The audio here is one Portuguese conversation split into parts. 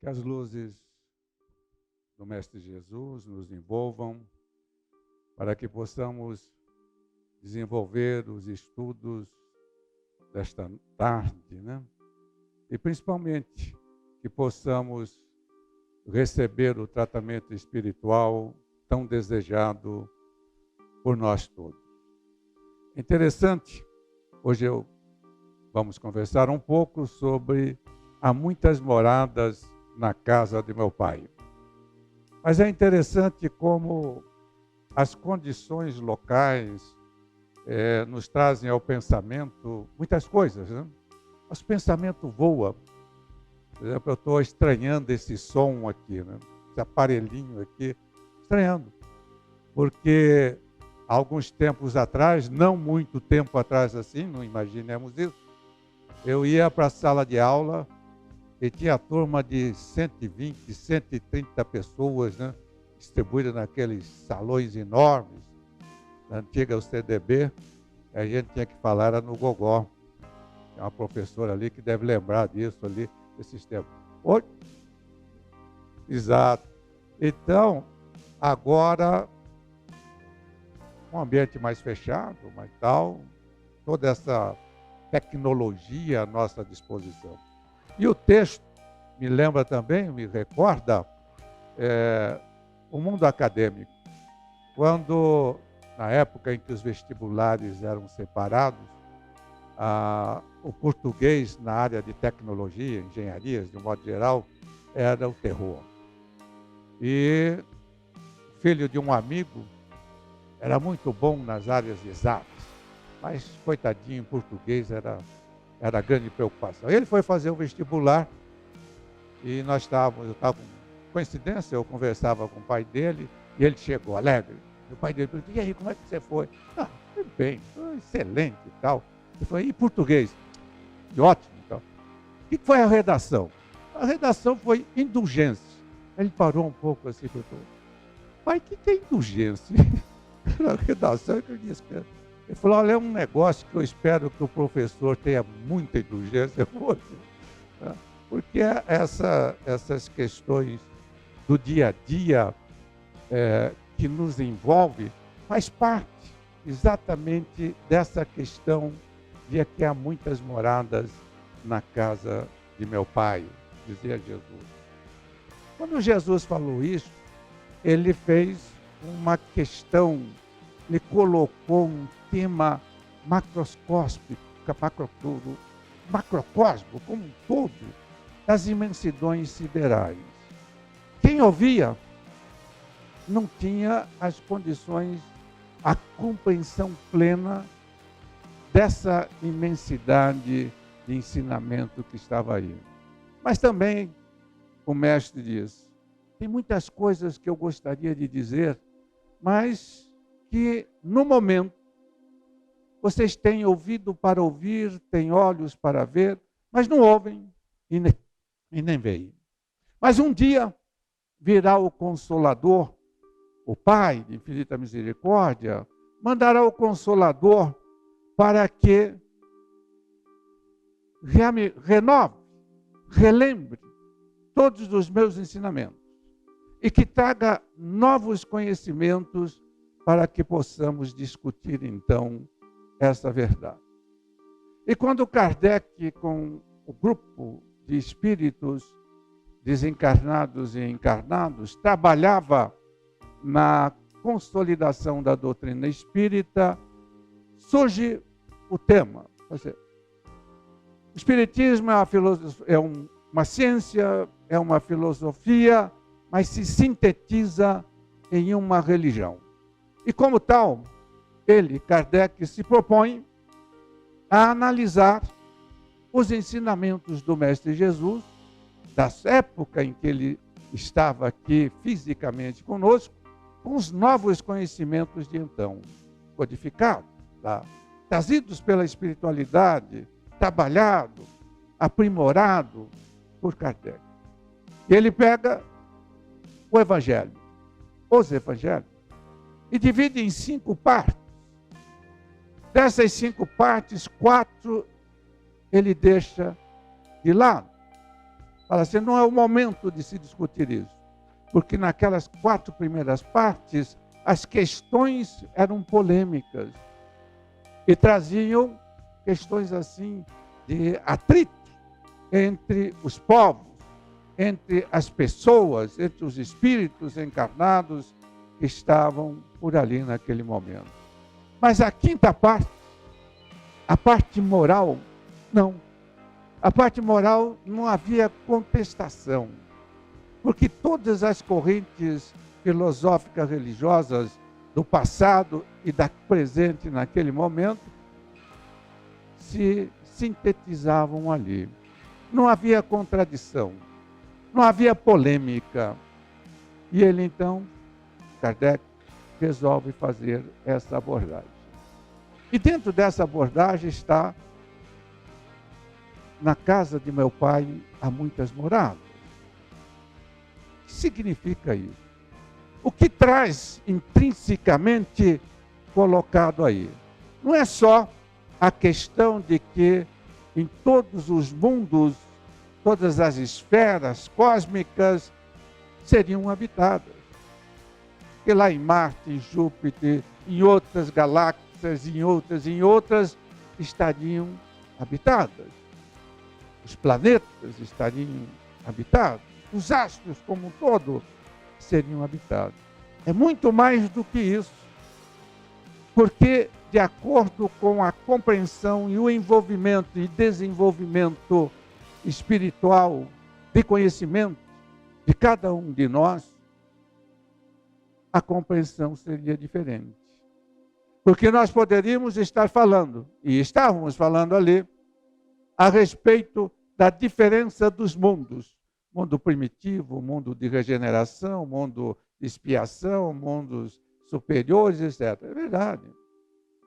Que as luzes do Mestre Jesus nos envolvam para que possamos desenvolver os estudos desta tarde, né? E principalmente que possamos receber o tratamento espiritual tão desejado por nós todos. Interessante, hoje vamos conversar um pouco sobre há muitas moradas na casa de meu pai. Mas é interessante como as condições locais nos trazem ao pensamento muitas coisas, né? Nosso pensamento voa. Por exemplo, eu estou estranhando esse som aqui, né? Esse aparelhinho aqui, estranhando. Porque há alguns tempos atrás, não muito tempo atrás assim, não imaginemos isso, eu ia para a sala de aula e tinha a turma de 120, 130 pessoas, né? Distribuídas naqueles salões enormes, da antiga UCDB, e a gente tinha que falar, era no Gogó. Tem uma professora ali que deve lembrar disso ali, desses tempos. Oi? Exato. Então, agora, um ambiente mais fechado, mais tal, toda essa tecnologia à nossa disposição. E o texto me lembra também, me recorda, o mundo acadêmico. Quando, na época em que os vestibulares eram separados, o português na área de tecnologia, engenharias, de um modo geral, era o terror. E o filho de um amigo era muito bom nas áreas exatas, mas, coitadinho, em português era grande preocupação. Ele foi fazer o vestibular e eu estava com coincidência, eu conversava com o pai dele e ele chegou alegre. O pai dele perguntou: e aí, como é que você foi? Ah, foi bem, foi excelente e tal. Ele falou: e português? E ótimo, então. O que foi a redação? A redação foi indulgência. Ele parou um pouco assim e perguntou: pai, o que é indulgência? A redação que eu disse. Ele falou: olha, é um negócio que eu espero que o professor tenha muita indulgência hoje, né? Porque essas questões do dia a dia que nos envolve faz parte exatamente dessa questão de que há muitas moradas na casa de meu pai, dizia Jesus. Quando Jesus falou isso, ele fez uma questão, ele colocou um tema macroscópico, macrocosmo como um todo, das imensidões siderais. Quem ouvia não tinha as condições, a compreensão plena dessa imensidade de ensinamento que estava aí. Mas também o mestre diz: tem muitas coisas que eu gostaria de dizer, mas que no momento vocês têm ouvido para ouvir, têm olhos para ver, mas não ouvem e nem veem. Mas um dia virá o Consolador, o Pai de infinita misericórdia, mandará o Consolador para que renove, relembre todos os meus ensinamentos e que traga novos conhecimentos para que possamos discutir então essa verdade. E quando Kardec, com o grupo de espíritos desencarnados e encarnados, trabalhava na consolidação da doutrina espírita, surge o tema. O espiritismo é uma ciência, é uma filosofia, mas se sintetiza em uma religião. E como tal, ele, Kardec, se propõe a analisar os ensinamentos do Mestre Jesus, da época em que ele estava aqui fisicamente conosco, com os novos conhecimentos de então, codificados, trazidos pela espiritualidade, trabalhado, aprimorado por Kardec. E ele pega o Evangelho, os Evangelhos, e divide em 5 partes. Dessas 5 partes, 4 ele deixa de lado. Fala assim, não é o momento de se discutir isso. Porque naquelas 4 primeiras partes, as questões eram polêmicas. E traziam questões assim de atrito entre os povos, entre as pessoas, entre os espíritos encarnados que estavam por ali naquele momento. Mas a 5ª parte, a parte moral, não. A parte moral não havia contestação, porque todas as correntes filosóficas religiosas do passado e da presente naquele momento se sintetizavam ali. Não havia contradição, não havia polêmica. E ele então, Kardec, resolve fazer essa abordagem. E dentro dessa abordagem está: na casa de meu pai há muitas moradas. O que significa isso? O que traz intrinsecamente colocado aí? Não é só a questão de que em todos os mundos, todas as esferas cósmicas seriam habitadas. Que lá em Marte, em Júpiter, em outras galáxias, em outras, estariam habitadas. Os planetas estariam habitados. Os astros como um todo seriam habitados. É muito mais do que isso. Porque, de acordo com a compreensão e o envolvimento e desenvolvimento espiritual, de conhecimento de cada um de nós, a compreensão seria diferente. Porque nós poderíamos estar falando, e estávamos falando ali, a respeito da diferença dos mundos. Mundo primitivo, mundo de regeneração, mundo de expiação, mundos superiores, etc. É verdade.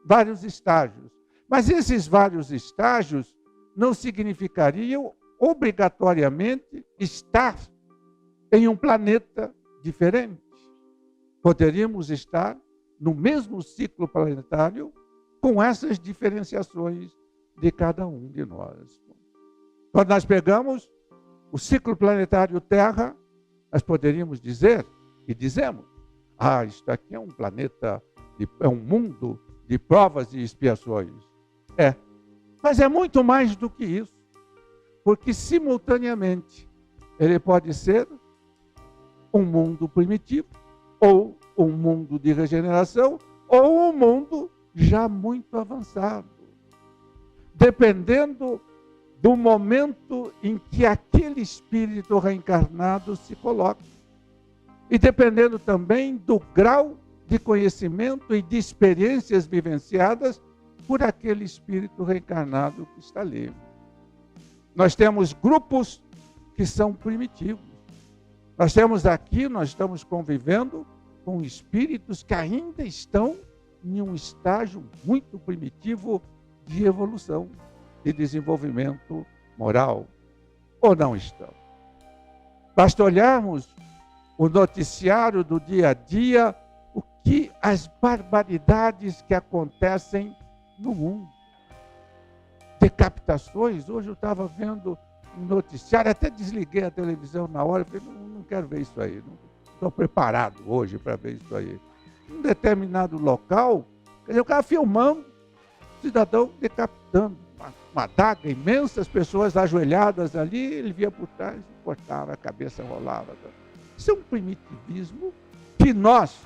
Vários estágios. Mas esses vários estágios não significariam obrigatoriamente estar em um planeta diferente. Poderíamos estar no mesmo ciclo planetário com essas diferenciações de cada um de nós. Quando nós pegamos o ciclo planetário Terra, nós poderíamos dizer, e dizemos, isto aqui é um planeta, é um mundo de provas e expiações. É, mas é muito mais do que isso, porque simultaneamente ele pode ser um mundo primitivo, ou um mundo de regeneração, ou um mundo já muito avançado. Dependendo do momento em que aquele espírito reencarnado se coloca. E dependendo também do grau de conhecimento e de experiências vivenciadas por aquele espírito reencarnado que está ali. Nós temos grupos que são primitivos. Nós estamos convivendo com espíritos que ainda estão em um estágio muito primitivo de evolução, de desenvolvimento moral, ou não estão. Basta olharmos o noticiário do dia a dia, as barbaridades que acontecem no mundo. Decapitações, hoje eu estava vendo um noticiário, até desliguei a televisão na hora, falei, não quero ver isso aí, não estou preparado hoje para ver isso aí. Em um determinado local, quer dizer, o cara filmando, o cidadão decapitando, uma adaga imensa, as pessoas ajoelhadas ali, ele via por trás, cortava, a cabeça rolava. Isso é um primitivismo que nós,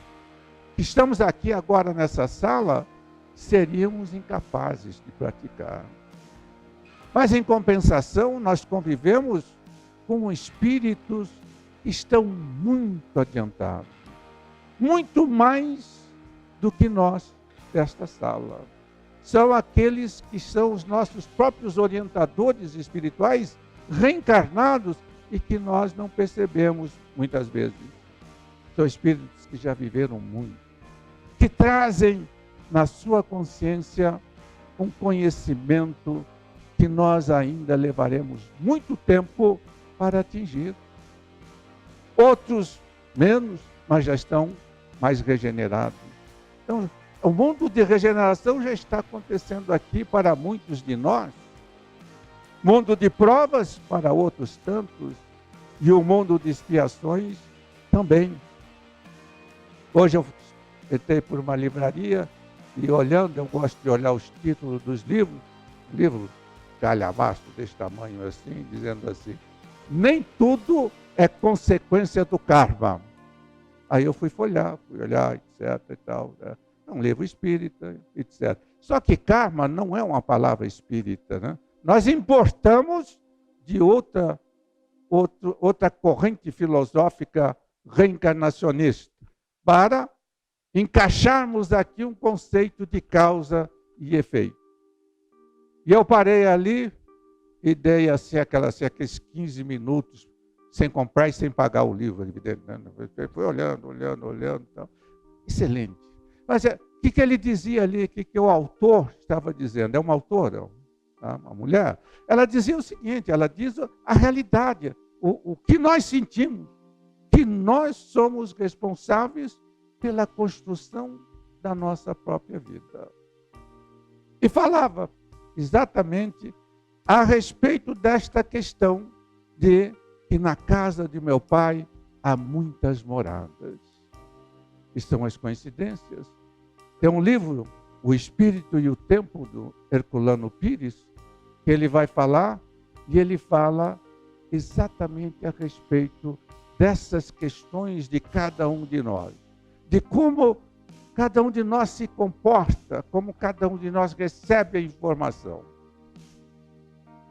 que estamos aqui agora nessa sala, seríamos incapazes de praticar. Mas, em compensação, nós convivemos com espíritos que estão muito adiantados, muito mais do que nós desta sala. São aqueles que são os nossos próprios orientadores espirituais reencarnados e que nós não percebemos muitas vezes. São espíritos que já viveram muito, que trazem na sua consciência um conhecimento que nós ainda levaremos muito tempo para atingir. Outros menos, mas já estão mais regenerados. Então, o mundo de regeneração já está acontecendo aqui para muitos de nós. Mundo de provas para outros tantos. E o mundo de expiações também. Hoje eu entrei por uma livraria e olhando, eu gosto de olhar os títulos dos livros calhamaço desse tamanho assim, dizendo assim, nem tudo é consequência do karma. Aí eu fui olhar, etc. e tal. É um livro espírita, etc. Só que karma não é uma palavra espírita, né? Nós importamos de outra corrente filosófica reencarnacionista para encaixarmos aqui um conceito de causa e efeito. E eu parei ali e dei assim, aqueles 15 minutos sem comprar e sem pagar o livro, evidentemente. Fui olhando. Então. Excelente. Mas o que ele dizia ali, o que o autor estava dizendo? É uma autora, uma mulher. Ela dizia o seguinte, ela diz a realidade, o que nós sentimos, que nós somos responsáveis pela construção da nossa própria vida. E falava exatamente a respeito desta questão de que na casa de meu pai há muitas moradas. E são as coincidências. Tem um livro, O Espírito e o Tempo, do Herculano Pires, que ele vai falar, e ele fala exatamente a respeito dessas questões de cada um de nós. De como cada um de nós se comporta, como cada um de nós recebe a informação.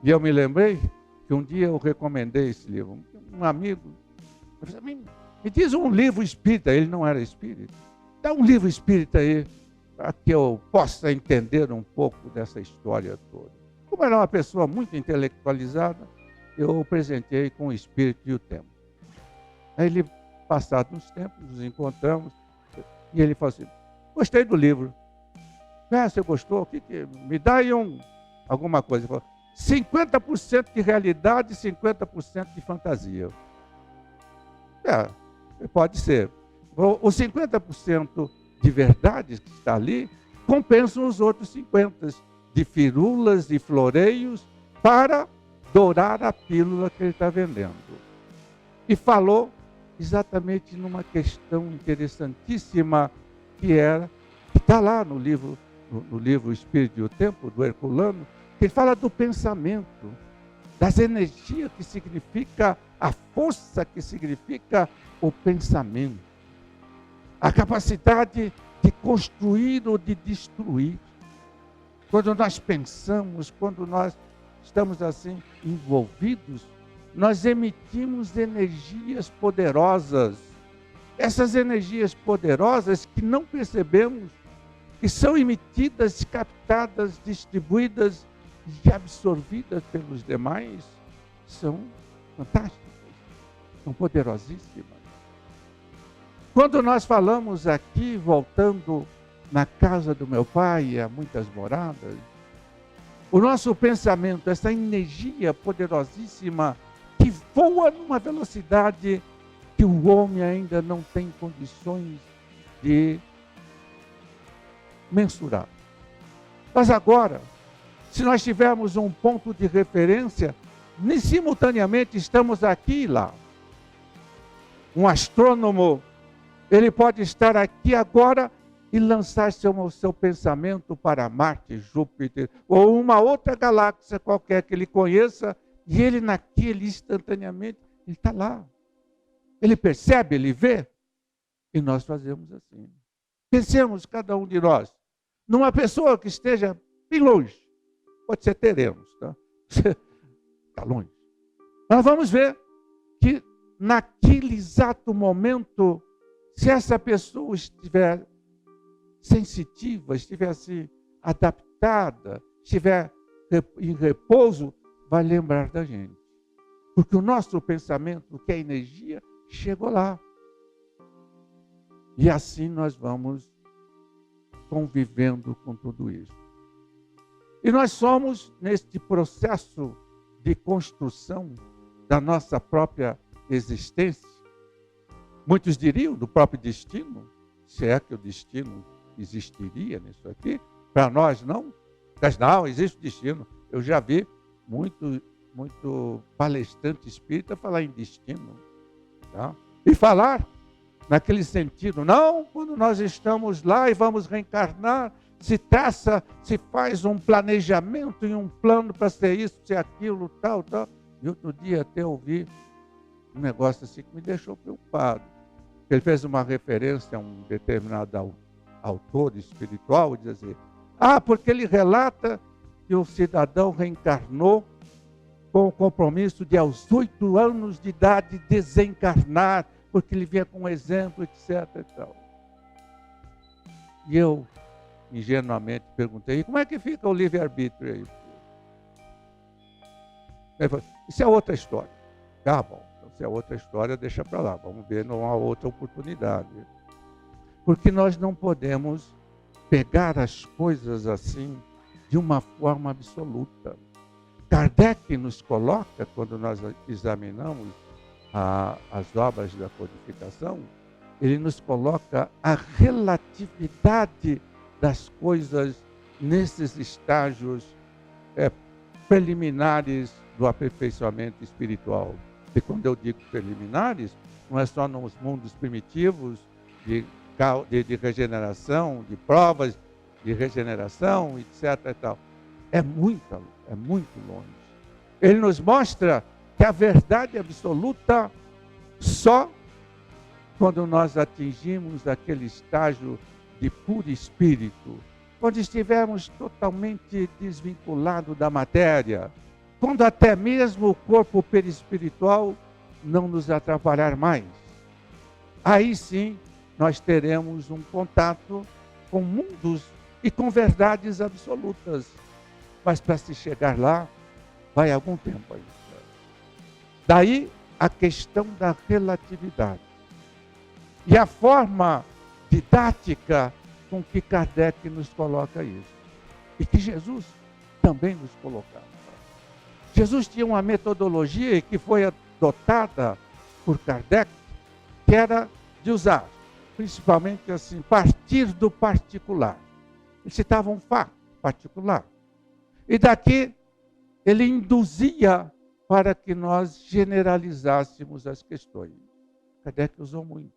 E eu me lembrei que um dia eu recomendei esse livro. Um amigo me diz um livro espírita, ele não era espírita. Dá um livro espírita aí, para que eu possa entender um pouco dessa história toda. Como era uma pessoa muito intelectualizada, eu o presenteei com O Espírito e o Tempo. Aí ele, passado uns tempos, nos encontramos, e ele falou assim, gostei do livro. Você gostou? Me dá aí alguma coisa. Ele falou, 50% de realidade e 50% de fantasia. Pode ser. Os 50% de verdade que está ali compensam os outros 50% de firulas e floreios para dourar a pílula que ele está vendendo. E falou exatamente numa questão interessantíssima que está lá no livro O Espírito e o Tempo, do Herculano, que ele fala do pensamento, das energias que significa a força que significa o pensamento, a capacidade de construir ou de destruir. Quando nós pensamos, quando nós estamos assim envolvidos, nós emitimos energias poderosas. Essas energias poderosas que não percebemos, que são emitidas, captadas, distribuídas e absorvidas pelos demais, são fantásticas, são poderosíssimas. Quando nós falamos aqui, voltando na casa do meu pai, há muitas moradas, o nosso pensamento, essa energia poderosíssima que voa numa velocidade que o homem ainda não tem condições de mensurar. Mas agora, se nós tivermos um ponto de referência, simultaneamente estamos aqui e lá. Um astrônomo, ele pode estar aqui agora e lançar seu pensamento para Marte, Júpiter, ou uma outra galáxia qualquer que ele conheça, e ele naquele instantaneamente, ele está lá. Ele percebe, ele vê, e nós fazemos assim. Pensemos, cada um de nós, numa pessoa que esteja bem longe. Pode ser teremos, tá? Está longe. Nós vamos ver que naquele exato momento, se essa pessoa estiver sensitiva, estiver assim, adaptada, estiver em repouso, vai lembrar da gente. Porque o nosso pensamento, que é energia, chegou lá. E assim nós vamos convivendo com tudo isso. E nós somos, neste processo de construção da nossa própria existência, muitos diriam do próprio destino, se é que o destino existiria nisso aqui, para nós não, mas não, existe destino. Eu já vi muito palestrante espírita falar em destino. Tá? E falar naquele sentido, não, quando nós estamos lá e vamos reencarnar, se traça, se faz um planejamento e um plano para ser isso, ser aquilo, tal. E outro dia até ouvi um negócio assim que me deixou preocupado. Ele fez uma referência a um determinado autor espiritual, e diz assim, porque ele relata que o cidadão reencarnou com o compromisso de aos 8 anos de idade desencarnar, porque ele vinha com um exemplo, etc. E tal. E eu, ingenuamente, perguntei, como é que fica o livre-arbítrio aí? Ele falou, isso é outra história. Bom, então, se é outra história, deixa para lá, vamos ver numa outra oportunidade. Porque nós não podemos pegar as coisas assim de uma forma absoluta. Kardec nos coloca, quando nós examinamos as obras da codificação, ele nos coloca a relatividade das coisas nesses estágios preliminares do aperfeiçoamento espiritual. E quando eu digo preliminares, não é só nos mundos primitivos de regeneração, de provas de regeneração, etc. E tal. É muito longe. Ele nos mostra que a verdade absoluta só quando nós atingimos aquele estágio de puro espírito, quando estivermos totalmente desvinculados da matéria, quando até mesmo o corpo perispiritual não nos atrapalhar mais. Aí sim nós teremos um contato com mundos e com verdades absolutas. Mas para se chegar lá, vai algum tempo ainda. Daí a questão da relatividade. E a forma didática com que Kardec nos coloca isso. E que Jesus também nos colocava. Jesus tinha uma metodologia que foi adotada por Kardec, que era de usar, principalmente assim, partir do particular. Ele citava um fato particular. E daqui ele induzia para que nós generalizássemos as questões. Kardec usou muito.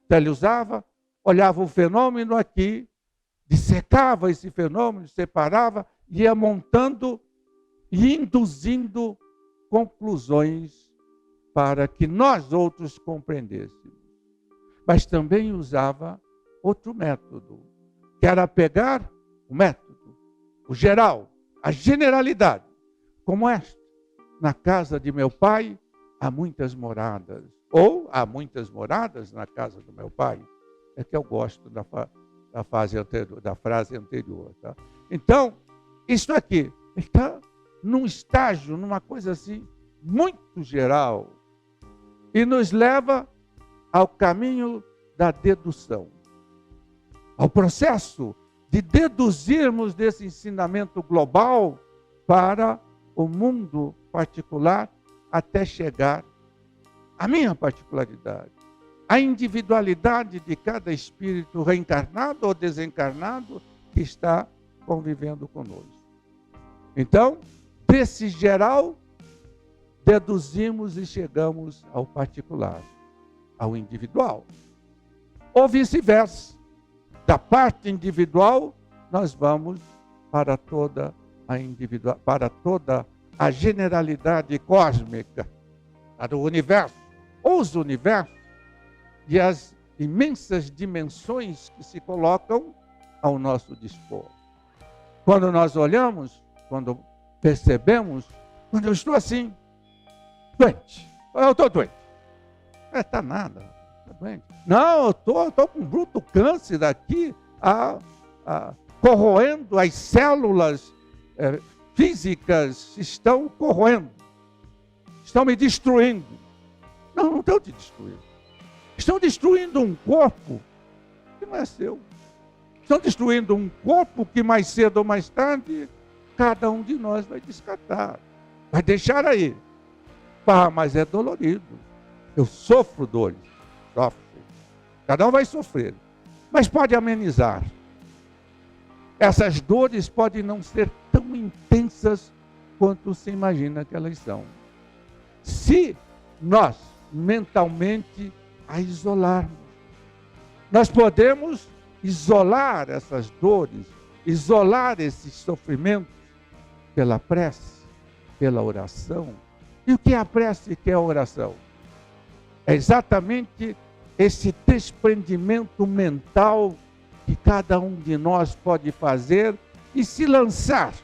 Então ele usava, olhava o fenômeno aqui, dissecava esse fenômeno, separava, ia montando e induzindo conclusões para que nós outros compreendêssemos. Mas também usava outro método, que era pegar o método, o geral, a generalidade, como esta. Na casa de meu pai há muitas moradas, ou há muitas moradas na casa do meu pai. É que eu gosto da frase anterior. Tá? Então, isso aqui está num estágio, numa coisa assim, muito geral, e nos leva ao caminho da dedução, ao processo de deduzirmos desse ensinamento global para o mundo particular, até chegar à minha particularidade, à individualidade de cada espírito reencarnado ou desencarnado que está convivendo conosco. Então, desse geral, deduzimos e chegamos ao particular, ao individual. Ou vice-versa. Da parte individual, nós vamos para toda a generalidade cósmica, para o universo, ou os universos, e as imensas dimensões que se colocam ao nosso dispor. Quando nós olhamos, quando percebemos, quando eu estou assim, doente, eu estou doente. Está nada, está doente. Não, eu estou com um bruto câncer aqui, corroendo as células físicas, estão corroendo, estão me destruindo. Não estão te destruindo. Estão destruindo um corpo que não é seu. Estão destruindo um corpo que mais cedo ou mais tarde, cada um de nós vai descartar. Vai deixar aí. Mas é dolorido. Eu sofro dores. Sofre. Cada um vai sofrer. Mas pode amenizar. Essas dores podem não ser tão intensas quanto se imagina que elas são. Se nós mentalmente a isolarmos, nós podemos isolar essas dores, isolar esses sofrimentos pela prece, pela oração. E o que é a prece e o que é a oração? É exatamente esse desprendimento mental que cada um de nós pode fazer e se lançar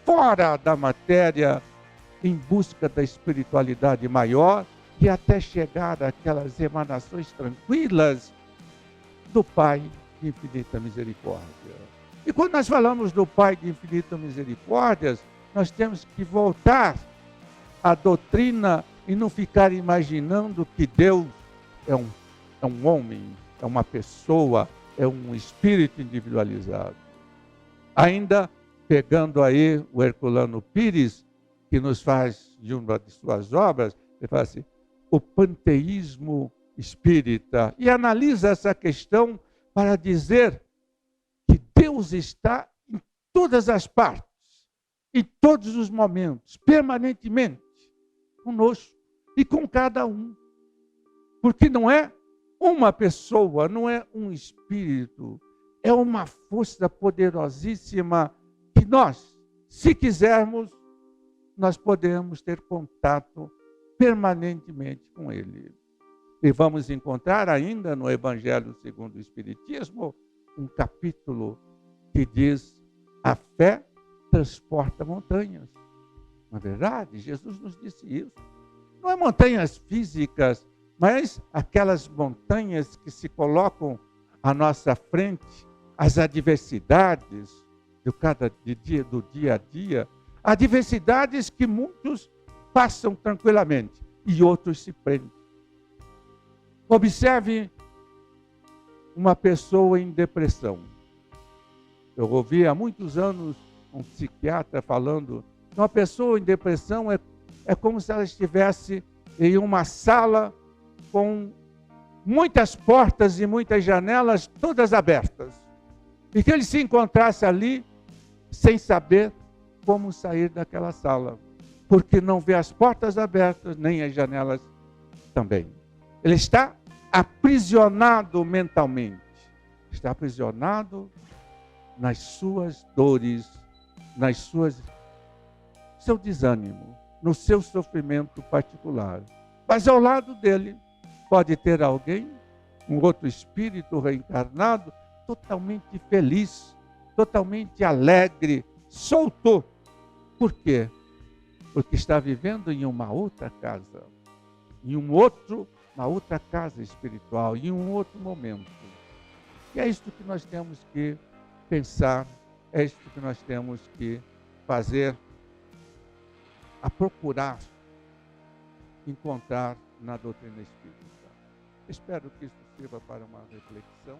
fora da matéria em busca da espiritualidade maior e até chegar àquelas emanações tranquilas do Pai de infinita misericórdia. E quando nós falamos do Pai de infinita misericórdia, nós temos que voltar à doutrina e não ficar imaginando que Deus é um homem, é uma pessoa, é um espírito individualizado. Ainda pegando aí o Herculano Pires, que nos faz de uma de suas obras, ele fala assim, o panteísmo espírita, e analisa essa questão para dizer que Deus está em todas as partes, em todos os momentos, permanentemente, conosco e com cada um. Porque não é uma pessoa, não é um espírito, é uma força poderosíssima que nós, se quisermos, nós podemos ter contato permanentemente com ele. E vamos encontrar ainda no Evangelho segundo o Espiritismo um capítulo que diz: a fé transporta montanhas. Na verdade, Jesus nos disse isso. Não é montanhas físicas, mas aquelas montanhas que se colocam à nossa frente, as adversidades do dia a dia, adversidades que muitos passam tranquilamente e outros se prendem. Observe uma pessoa em depressão. Eu ouvi há muitos anos um psiquiatra falando que uma pessoa em depressão é como se ela estivesse em uma sala com muitas portas e muitas janelas todas abertas. E que ele se encontrasse ali sem saber como sair daquela sala, porque não vê as portas abertas, nem as janelas também. Ele está aprisionado mentalmente, está aprisionado nas suas dores, seu desânimo, no seu sofrimento particular. Mas ao lado dele pode ter alguém, um outro espírito reencarnado, totalmente feliz, totalmente alegre, solto. Por quê? Porque está vivendo em uma outra casa, uma outra casa espiritual, em um outro momento. E é isto que nós temos que pensar, é isto que nós temos que fazer, a procurar encontrar na doutrina espírita. Espero que isso sirva para uma reflexão.